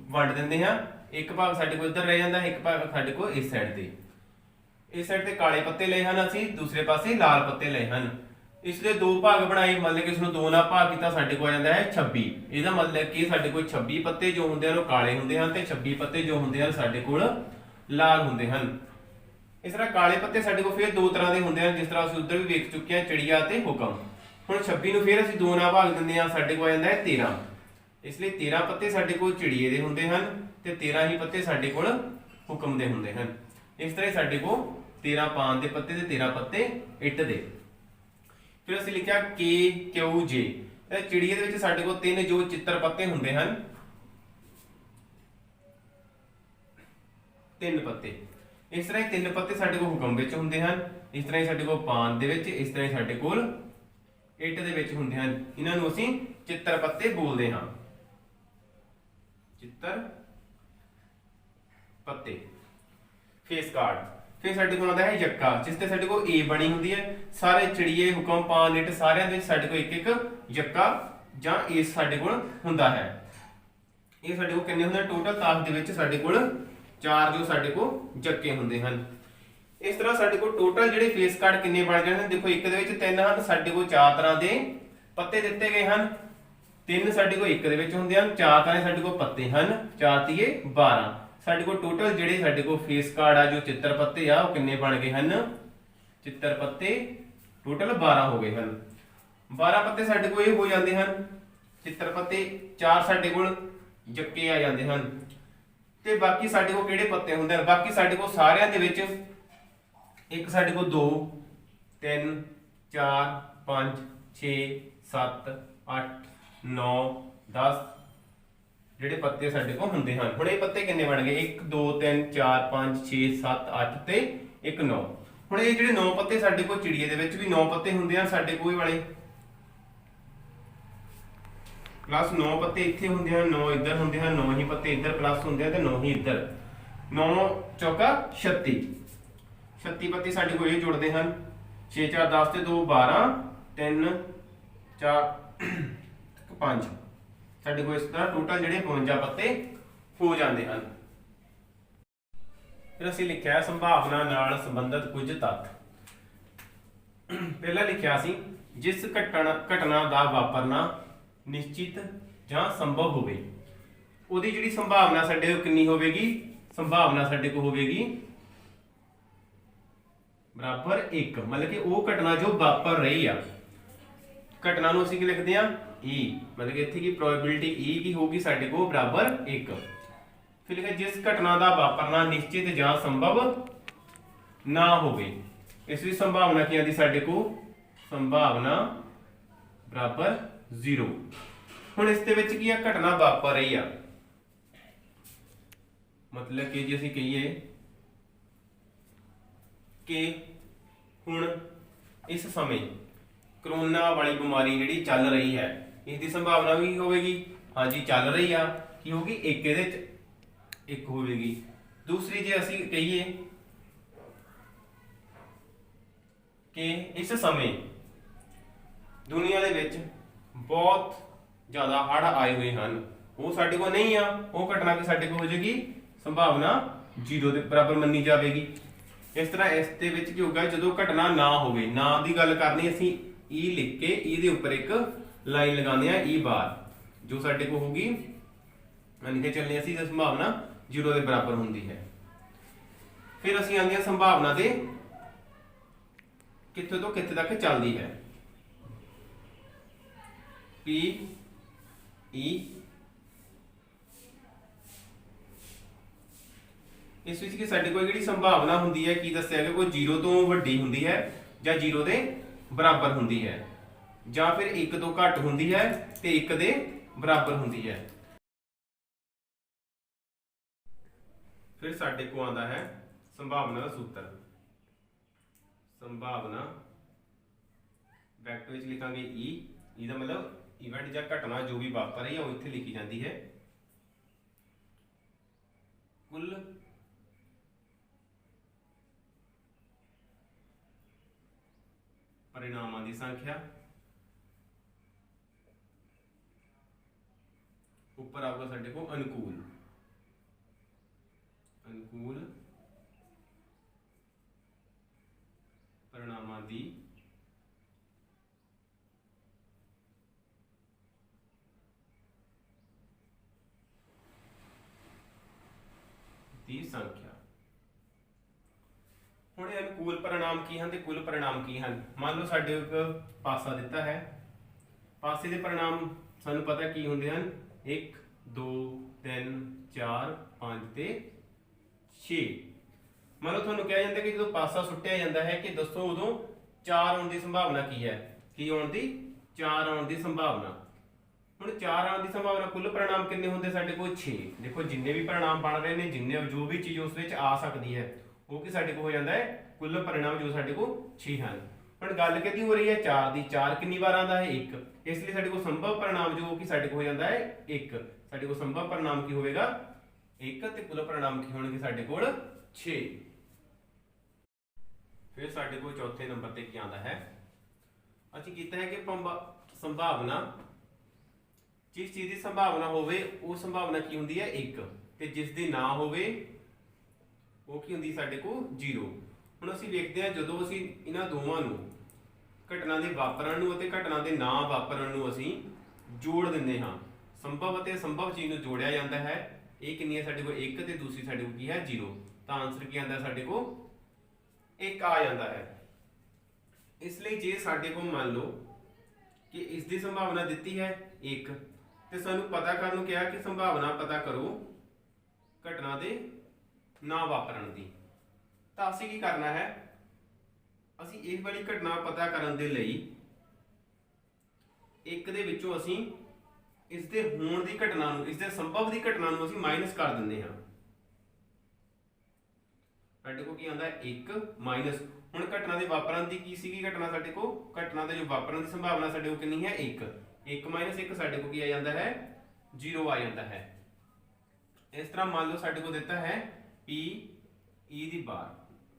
ਵੰਡ ਦਿੰਦੇ ਹਾਂ। ਇੱਕ ਭਾਗ ਸਾਡੇ ਕੋਲ ਇੱਧਰ ਰਹਿ ਜਾਂਦਾ ਹੈ, ਇੱਕ ਭਾਗ ਸਾਡੇ ਕੋਲ ਇਸ ਸਾਈਡ ਤੇ। ਇਸ ਸਾਈਡ ਤੇ ਕਾਲੇ ਪੱਤੇ ਲਏ ਹਨ ਅਸੀਂ, ਦੂਸਰੇ ਪਾਸੇ ਲਾਲ ਪੱਤੇ ਲਏ ਹਨ। ਇਸ ਦੇ 2 ਭਾਗ ਬਣਾਏ, ਮਤਲਬ ਕਿ ਇਸ ਨੂੰ 2 ਨਾਲ ਭਾਗ ਕੀਤਾ, ਸਾਡੇ ਕੋਲ ਆ ਜਾਂਦਾ ਹੈ 26। ਇਹਦਾ ਮਤਲਬ ਕਿ ਸਾਡੇ ਕੋਲ 26 ਪੱਤੇ ਜੋ ਹੁੰਦੇ ਹਨ ਉਹ ਕਾਲੇ ਹੁੰਦੇ ਹਨ ਤੇ 26 ਪੱਤੇ ਜੋ ਹੁੰਦੇ ਹਨ ਸਾਡੇ ਕੋਲ ਲਾਲ ਹੁੰਦੇ ਹਨ। ਇਸ ਤਰ੍ਹਾਂ ਕਾਲੇ ਪੱਤੇ ਸਾਡੇ ਕੋਲ ਫਿਰ 2 ਤਰ੍ਹਾਂ ਦੇ ਹੁੰਦੇ ਹਨ, ਜਿਸ ਤਰ੍ਹਾਂ ਅਸੀਂ ਉੱਧਰ ਵੀ ਵੇਖ ਚੁੱਕੇ ਹਾਂ, ਚਿੜੀਆ ਤੇ ਹੁਕਮ। ਹੁਣ 26 ਨੂੰ ਫਿਰ ਅਸੀਂ 2 ਨਾਲ ਭਾਗ ਦਿੰਦੇ ਹਾਂ, ਸਾਡੇ ਕੋਲ ਆ ਜਾਂਦਾ ਹੈ 13। ਇਸ ਲਈ 13 ਪੱਤੇ ਸਾਡੇ ਕੋਲ ਚਿੜੀਏ ਦੇ ਹੁੰਦੇ ਹਨ ਤੇ 13 ਹੀ ਪੱਤੇ ਸਾਡੇ ਕੋਲ ਹੁਕਮ ਦੇ ਹੁੰਦੇ ਹਨ। ਇਸ ਤਰ੍ਹਾਂ ਸਾਡੇ ਕੋਲ 13 ਪਾਨ ਦੇ ਪੱਤੇ ਤੇ 13 ਪੱਤੇ ਇੱਟ ਦੇ। ਫਿਰ ਅਸੀਂ ਲਿਖਿਆ ਕੇ ਕਿਊ ਜੇ। ਇਹ ਚਿੜੀਏ ਦੇ ਵਿੱਚ ਸਾਡੇ ਕੋਲ 3 ਜੋ ਚਿੱਤਰ ਪੱਤੇ ਹੁੰਦੇ ਹਨ, 3 ਪੱਤੇ। ਇਸ ਤਰ੍ਹਾਂ ਹੀ 3 ਪੱਤੇ ਸਾਡੇ ਕੋਲ ਹੁਕਮ ਵਿੱਚ ਹੁੰਦੇ ਹਨ, ਇਸ ਤਰ੍ਹਾਂ ਹੀ ਸਾਡੇ ਕੋਲ ਪਾਨ ਦੇ ਵਿੱਚ, ਇਸ ਤਰ੍ਹਾਂ ਹੀ ਸਾਡੇ ਕੋਲ ਇੱਟ ਦੇ ਵਿੱਚ ਹੁੰਦੇ ਹਨ। ਇਹਨਾਂ ਨੂੰ ਅਸੀਂ ਚਿੱਤਰ ਪੱਤੇ ਬੋਲਦੇ ਹਾਂ, ਚਿੱਤਰ ਪੱਤੇ। Face card. ਫਿਰ ਸਾਡੇ ਕੋਲ ਆਉਂਦਾ ਹੈ ਯੱਕਾ, ਜਿਸ ਤੇ ਸਾਡੇ ਕੋਲ ਏ ਬਣੀ ਹੁੰਦੀ ਹੈ। ਸਾਰੇ ਚਿੜੀਏ ਹੁਕਮ ਪਾਨ ਇੱਟ ਸਾਰਿਆਂ ਦੇ ਵਿੱਚ ਸਾਡੇ ਕੋਲ ਇੱਕ ਇੱਕ ਯੱਕਾ ਜਾਂ ਏਸ ਸਾਡੇ ਕੋਲ ਹੁੰਦਾ ਹੈ। ਇਹ ਸਾਡੇ ਕੋਲ ਕਿੰਨੇ ਹੁੰਦੇ ਹਨ? ਟੋਟਲ ਤਾਸ਼ ਦੇ ਵਿੱਚ ਸਾਡੇ ਕੋਲ 4 ਜੋ ਸਾਡੇ ਕੋਲ ਜੱਕੇ ਹੁੰਦੇ ਹਨ। ਇਸ ਤਰ੍ਹਾਂ ਸਾਡੇ ਕੋਲ ਟੋਟਲ ਜਿਹੜੇ ਫੇਸ ਕਾਰਡ ਕਿੰਨੇ ਬਣ ਜਾਂਦੇ ਹਨ? ਦੇਖੋ ਇੱਕ ਦੇ ਵਿੱਚ 3 ਹਨ, ਸਾਡੇ ਕੋਲ 4 ਤਰ੍ਹਾਂ ਦੇ ਪੱਤੇ ਦਿੱਤੇ ਗਏ ਹਨ। 3 ਸਾਡੇ ਕੋਲ ਇੱਕ ਦੇ ਵਿੱਚ ਹੁੰਦੇ ਹਨ, 4 ਤਰ੍ਹਾਂ ਦੇ ਸਾਡੇ ਕੋਲ ਪੱਤੇ ਹਨ, 4 ਤੀਏ 12। ਸਾਡੇ ਕੋਲ ਟੋਟਲ ਜਿਹੜੇ ਸਾਡੇ ਕੋਲ ਫੇਸ ਕਾਰਡ ਆ ਜੋ ਚਿੱਤਰ ਪੱਤੇ ਆ ਉਹ ਕਿੰਨੇ ਬਣ ਗਏ ਹਨ? ਚਿੱਤਰ ਪੱਤੇ ਟੋਟਲ 12 ਹੋ ਗਏ ਹਨ। 12 ਪੱਤੇ ਸਾਡੇ ਕੋਲ ਇਹ ਹੋ ਜਾਂਦੇ ਹਨ ਚਿੱਤਰ ਪੱਤੇ, 4 ਸਾਡੇ ਕੋਲ ਜੱਕੇ ਆ ਜਾਂਦੇ ਹਨ। ਤੇ ਬਾਕੀ ਸਾਡੇ ਕੋਲ ਕਿਹੜੇ ਪੱਤੇ ਹੁੰਦੇ ਹਨ? ਬਾਕੀ ਸਾਡੇ ਕੋਲ ਸਾਰਿਆਂ ਦੇ ਵਿੱਚ ਇੱਕ ਸਾਡੇ ਕੋਲ 2, 3 4 5 6 7 8 9 10 ਜਿਹੜੇ ਪੱਤੇ ਸਾਡੇ ਕੋਲ ਹੁੰਦੇ ਹਨ। ਹੁਣ ਇਹ ਪੱਤੇ ਕਿੰਨੇ ਬਣ ਗਏ 1 2 3 4 5 6 7 8 ਤੇ 1 9। ਹੁਣ ਇਹ ਜਿਹੜੇ 9 ਪੱਤੇ ਸਾਡੇ ਕੋਲ ਚਿੜੀਏ ਦੇ ਵਿੱਚ ਵੀ 9 ਪੱਤੇ ਹੁੰਦੇ ਹਨ ਸਾਡੇ ਕੋਲ ਵਾਲੇ प्लस 9 पत्ते इत्थे हुंदे हैं 9 इधर हुंदे हैं 9 ही पत्ते इधर प्लस हुंदे हैं ते 9 ही इधर 9 चौका 36 36 पत्ते साडे कोल ये जुड़दे हैं 6 4 10 ते 2 12 3 4 5 साडे कोल इस तरह टोटल जिहड़े 52 पत्ते हो जांदे हैं। फिर असीं लिखिआ संभावना नाल संबंधित कुछ तत्थ। पहला लिखिआ सी जिस घटना दा वापरना निश्चित ਜਾਂ ਸੰਭਵ ਹੋਵੇ ਉਹਦੀ ਜਿਹੜੀ ਸੰਭਾਵਨਾ ਸਾਡੇ ਕੋਲ ਕਿੰਨੀ ਹੋਵੇਗੀ ਸੰਭਾਵਨਾ ਸਾਡੇ ਕੋਲ ਹੋਵੇਗੀ ਬਰਾਬਰ 1 ਮਤਲਬ ਕਿ ਉਹ ਘਟਨਾ ਜੋ ਵਾਪਰ ਰਹੀ ਆ ਘਟਨਾ ਨੂੰ ਅਸੀਂ ਕੀ ਲਿਖਦੇ ਆ e ਮਤਲਬ ਕਿ ਇੱਥੇ ਕੀ ਪ੍ਰੋਬੇਬਿਲਿਟੀ e ਕੀ ਹੋਊਗੀ ਸਾਡੇ ਕੋਲ ਬਰਾਬਰ 1। ਫਿਰ ਲਿਖਿਆ ਜਿਸ ਘਟਨਾ ਦਾ ਵਾਪਰਨਾ ਨਿਸ਼ਚਿਤ ਜਾਂ ਸੰਭਵ ਨਾ ਹੋਵੇ ਇਸ ਦੀ ਸੰਭਾਵਨਾ ਕੀ ਆਂਦੀ ਸਾਡੇ ਕੋਲ ਸੰਭਾਵਨਾ ਬਰਾਬਰ 0। ਹੁਣ ਇਸ ਦੇ ਵਿੱਚ ਕੀ ਆ ਘਟਨਾ ਵਾਪਰ ਰਹੀ ਆ ਮਤਲਬ ਕਿ ਜੇ ਅਸੀਂ ਕਹੀਏ ਕਿ ਹੁਣ ਇਸ ਸਮੇਂ ਕਰੋਨਾ ਵਾਲੀ ਬਿਮਾਰੀ ਜਿਹੜੀ ਚੱਲ ਰਹੀ ਹੈ ਇਸ ਦੀ ਸੰਭਾਵਨਾ ਵੀ ਹੋਵੇਗੀ ਹਾਂਜੀ ਚੱਲ ਰਹੀ ਆ ਕੀ ਹੋਗੀ ਇੱਕ ਇਹਦੇ ਚ ਇੱਕ ਹੋਵੇਗੀ। ਦੂਸਰੀ ਜੇ ਅਸੀਂ ਕਹੀਏ ਕਿ ਇਸ ਸਮੇਂ ਦੁਨੀਆ ਦੇ ਵਿੱਚ ਬਹੁਤ ਜ਼ਿਆਦਾ ਹੜ੍ਹ ਆਏ ਹੋਏ ਹਨ ਉਹ ਸਾਡੇ ਕੋਲ ਨਹੀਂ ਆ ਉਹ ਘਟਨਾ ਕਿ ਸਾਡੇ ਕੋਲ ਹੋ ਜਾਏਗੀ ਸੰਭਾਵਨਾ 0 ਦੇ ਬਰਾਬਰ ਮੰਨੀ ਜਾਵੇਗੀ। ਇਸ ਤਰ੍ਹਾਂ ਇਸ ਦੇ ਵਿੱਚ ਕੀ ਹੋਊਗਾ ਜਦੋਂ ਘਟਨਾ ਨਾ ਹੋਵੇ ਨਾ ਦੀ ਗੱਲ ਕਰਨੀ ਅਸੀਂ e ਲਿਖ ਕੇ e ਦੇ ਉੱਪਰ ਇੱਕ ਲਾਈਨ ਲਗਾਉਂਦੇ ਆ e ਬਾਰ ਜੋ ਸਾਡੇ ਕੋਲ ਹੋਊਗੀ ਮੰਨ ਕੇ ਚੱਲਦੇ ਅਸੀਂ ਜੇ ਸੰਭਾਵਨਾ 0 ਦੇ ਬਰਾਬਰ ਹੁੰਦੀ ਹੈ। ਫਿਰ ਅਸੀਂ ਆਉਂਦੇ ਆ ਸੰਭਾਵਨਾ ਦੇ ਕਿੱਥੇ ਤੋਂ ਕਿੱਥੇ ਤੱਕ ਚੱਲਦੀ ਹੈ P E ਇਸ ਵਿੱਚ ਕਿ ਸਾਡੇ ਕੋਲ ਜਿਹੜੀ ਸੰਭਾਵਨਾ ਹੁੰਦੀ ਹੈ ਕੀ ਦੱਸਿਆ ਕਿ ਕੋਈ 0 ਤੋਂ ਵੱਡੀ ਹੁੰਦੀ ਹੈ ਜਾਂ 0 ਦੇ ਬਰਾਬਰ ਹੁੰਦੀ ਹੈ ਜਾਂ ਫਿਰ 1 ਤੋਂ ਘੱਟ ਹੁੰਦੀ ਹੈ ਤੇ 1 ਦੇ ਬਰਾਬਰ ਹੁੰਦੀ ਹੈ। ਫਿਰ ਸਾਡੇ ਕੋਲ ਆਉਂਦਾ ਹੈ ਸੰਭਾਵਨਾ ਦਾ ਸੂਤਰ। ਸੰਭਾਵਨਾ ਵੈਕਟਰ ਵਿੱਚ ਲਿਖਾਂਗੇ e ਦਾ ਮਤਲਬ ਇਵੈਂਟ ਜਾਂ ਘਟਨਾ ਜੋ ਵੀ ਵਾਪਰ ਰਹੀ ਹੈ ਉਹ ਇੱਥੇ ਲਿਖੀ ਜਾਂਦੀ ਹੈ ਕੁੱਲ परिणामों की संख्या ऊपर आऊगा साडे को अनुकूल परिणामों की संख्या। ਹੁਣ ਇਹ ਅਨੁਕੂਲ परिणाम ਕੀ ਹਨ ਤੇ ਕੁੱਲ परिणाम ਕੀ ਹਨ। ਮੰਨ ਲਓ ਸਾਡੇ ਇੱਕ ਪਾਸਾ ਦਿੱਤਾ ਹੈ ਪਾਸੇ ਦੇ परिणाम ਸਾਨੂੰ ਪਤਾ ਕੀ ਹੁੰਦੇ ਹਨ 1 2 3 4 5 ਤੇ 6। ਮੰਨ ਲਓ ਤੁਹਾਨੂੰ ਕਿਹਾ ਜਾਂਦਾ ਕਿ ਜਦੋਂ ਪਾਸਾ ਸੁੱਟਿਆ ਜਾਂਦਾ ਹੈ ਕਿ ਦੱਸੋ ਉਦੋਂ 4 ਆਉਣ ਦੀ ਸੰਭਾਵਨਾ ਕੀ ਹੈ ਕੀ ਆਉਣ ਦੀ 4 ਆਉਣ ਦੀ ਸੰਭਾਵਨਾ। ਹੁਣ 4 ਆਉਣ ਦੀ ਸੰਭਾਵਨਾ ਕੁੱਲ परिणाम ਕਿੰਨੇ ਹੁੰਦੇ ਸਾਡੇ ਕੋਲ 6। ਦੇਖੋ ਜਿੰਨੇ ਵੀ परिणाम ਬਣ ਰਹੇ ਨੇ ਜਿੰਨੇ ਜੋ ਵੀ ਚੀਜ਼ ਉਸ ਵਿੱਚ ਆ ਸਕਦੀ ਹੈ ਉਹ ਕੀ ਸਾਡੇ ਕੋਲ ਹੋ ਜਾਂਦਾ ਹੈ ਕੁੱਲ परिणाम ਜੋ ਸਾਡੇ ਕੋਲ 6 ਹਨ। ਹੁਣ ਗੱਲ ਕਿਹਦੀ ਹੋ ਰਹੀ ਹੈ 4 ਦੀ 4 ਕਿੰਨੀ ਵਾਰ ਆਉਂਦਾ ਹੈ 1 ਇਸ ਲਈ ਸਾਡੇ ਕੋਲ ਸੰਭਵ परिणाम ਜੋ ਕਿ ਸਾਡੇ ਕੋਲ ਹੋ ਜਾਂਦਾ ਹੈ 1 ਸਾਡੇ ਕੋਲ ਸੰਭਵ परिणाम ਕੀ ਹੋਵੇਗਾ 1 ਤੇ ਕੁੱਲ परिणाम ਕੀ ਹੋਣਗੇ ਸਾਡੇ ਕੋਲ 6। ਫਿਰ ਸਾਡੇ ਕੋਲ ਚੌਥੇ ਨੰਬਰ ਤੇ ਕੀ ਆਉਂਦਾ ਹੈ ਅਸੀਂ ਕੀਤਾ ਹੈ ਕਿ ਸੰਭਾਵਨਾ ਜਿਸ ਚੀਜ਼ ਦੀ ਸੰਭਾਵਨਾ ਹੋਵੇ ਉਹ ਸੰਭਾਵਨਾ ਕੀ ਹੁੰਦੀ ਹੈ 1 ਤੇ ਜਿਸ ਦੀ ਨਾ ਹੋਵੇ ਉਹ ਕੀ ਹੁੰਦੀ ਸਾਡੇ ਕੋਲ 0। ਹੁਣ ਅਸੀਂ ਵੇਖਦੇ ਹਾਂ ਜਦੋਂ ਅਸੀਂ ਇਹਨਾਂ ਦੋਵਾਂ ਨੂੰ ਘਟਨਾ ਦੇ ਵਾਪਰਨ ਨੂੰ ਅਤੇ ਘਟਨਾ ਦੇ ਨਾ ਵਾਪਰਨ ਨੂੰ ਅਸੀਂ ਜੋੜ ਦਿੰਦੇ ਹਾਂ ਸੰਭਵ ਅਤੇ ਅਸੰਭਵ ਚੀਜ਼ ਨੂੰ ਜੋੜਿਆ ਜਾਂਦਾ ਹੈ ਇਹ ਕਿੰਨੀ ਹੈ ਸਾਡੇ ਕੋਲ 1 ਤੇ ਦੂਸਰੀ ਸਾਡੇ ਕੋਲ ਕੀ ਹੈ 0 ਤਾਂ ਆਨਸਰ ਕੀ ਆਉਂਦਾ ਸਾਡੇ ਕੋਲ 1 ਆ ਜਾਂਦਾ ਹੈ। ਇਸ ਲਈ ਜੇ ਸਾਡੇ ਕੋਲ ਮੰਨ ਲਓ ਕਿ ਇਸ ਦੀ ਸੰਭਾਵਨਾ ਦਿੱਤੀ ਹੈ 1 ਤੇ ਸਾਨੂੰ ਪਤਾ ਕਰਨ ਨੂੰ ਕਿਹਾ ਕਿ ਸੰਭਾਵਨਾ ਪਤਾ ਕਰੋ ਘਟਨਾ ਦੇ ਨਾ ਵਾਪਰਨ ਦੀ ਤਾਂ ਅਸੀਂ ਕੀ ਕਰਨਾ ਹੈ ਅਸੀਂ ਇਹ ਵਾਲੀ ਘਟਨਾ ਪਤਾ ਕਰਨ ਦੇ ਲਈ ਇੱਕ ਦੇ ਵਿੱਚੋਂ ਅਸੀਂ ਇਸ ਦੇ ਹੋਣ ਦੀ ਘਟਨਾ ਨੂੰ, ਇਸ ਦੇ ਸੰਭਵ ਦੀ ਘਟਨਾ ਨੂੰ ਅਸੀਂ ਮਾਈਨਸ ਕਰ ਦਿੰਦੇ ਹਾਂ। ਸਾਡੇ ਕੋਲ ਕੀ ਆਉਂਦਾ ਹੈ 1 ਮਾਈਨਸ, ਹੁਣ ਘਟਨਾ ਦੇ ਵਾਪਰਨ ਦੀ ਕੀ ਸੀਗੀ ਘਟਨਾ ਸਾਡੇ ਕੋਲ, ਘਟਨਾ ਦੇ ਜੋ ਵਾਪਰਨ ਦੀ ਸੰਭਾਵਨਾ ਸਾਡੇ ਕੋਲ ਕਿੰਨੀ ਹੈ 1, 1 ਮਾਈਨਸ 1 ਸਾਡੇ ਕੋਲ ਕੀ ਆ ਜਾਂਦਾ ਹੈ 0 ਆ ਜਾਂਦਾ ਹੈ। ਇਸ ਤਰ੍ਹਾਂ ਮੰਨ ਲਓ ਸਾਡੇ ਕੋਲ ਦਿੱਤਾ ਹੈ p e ਦੀ ਬਾਰ,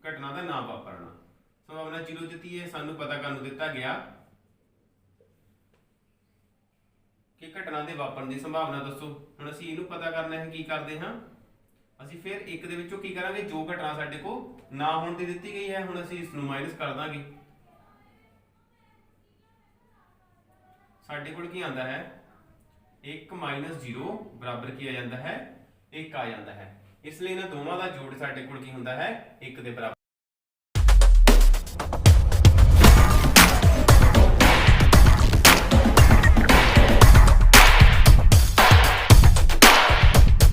ਘਟਨਾ ਦਾ ਨਾ ਵਾਪਰਨਾ, ਸੰਭਾਵਨਾ 0 ਦਿੱਤੀ ਹੈ, ਸਾਨੂੰ ਪਤਾ ਕਰਨ ਨੂੰ ਦਿੱਤਾ ਗਿਆ ਕਿ ਘਟਨਾ ਦੇ ਵਾਪਰਨ ਦੀ ਸੰਭਾਵਨਾ ਦੱਸੋ। ਹੁਣ ਅਸੀਂ ਇਹਨੂੰ ਪਤਾ ਕਰਨਾ ਹੈ, ਕੀ ਕਰਦੇ ਹਾਂ ਅਸੀਂ ਫਿਰ ਇੱਕ ਦੇ ਵਿੱਚੋਂ ਕੀ ਕਰਾਂਗੇ, ਜੋ ਘਟਨਾ ਸਾਡੇ ਕੋਲ ਨਾ ਹੋਣ ਦੀ ਦਿੱਤੀ ਗਈ ਹੈ, ਹੁਣ ਅਸੀਂ ਇਸ ਨੂੰ ਮਾਈਨਸ ਕਰ ਦਾਂਗੇ। ਸਾਡੇ ਕੋਲ ਕੀ ਆਂਦਾ ਹੈ 1 0 ਬਰਾਬਰ ਕੀ ਆ ਜਾਂਦਾ ਹੈ 1 ਆ ਜਾਂਦਾ ਹੈ। ਇਸ ਲਈ ਇਹਨਾਂ ਦੋਵਾਂ ਦਾ ਜੋੜ ਸਾਡੇ ਕੋਲ ਕੀ ਹੁੰਦਾ ਹੈ 1 ਦੇ ਬਰਾਬਰ।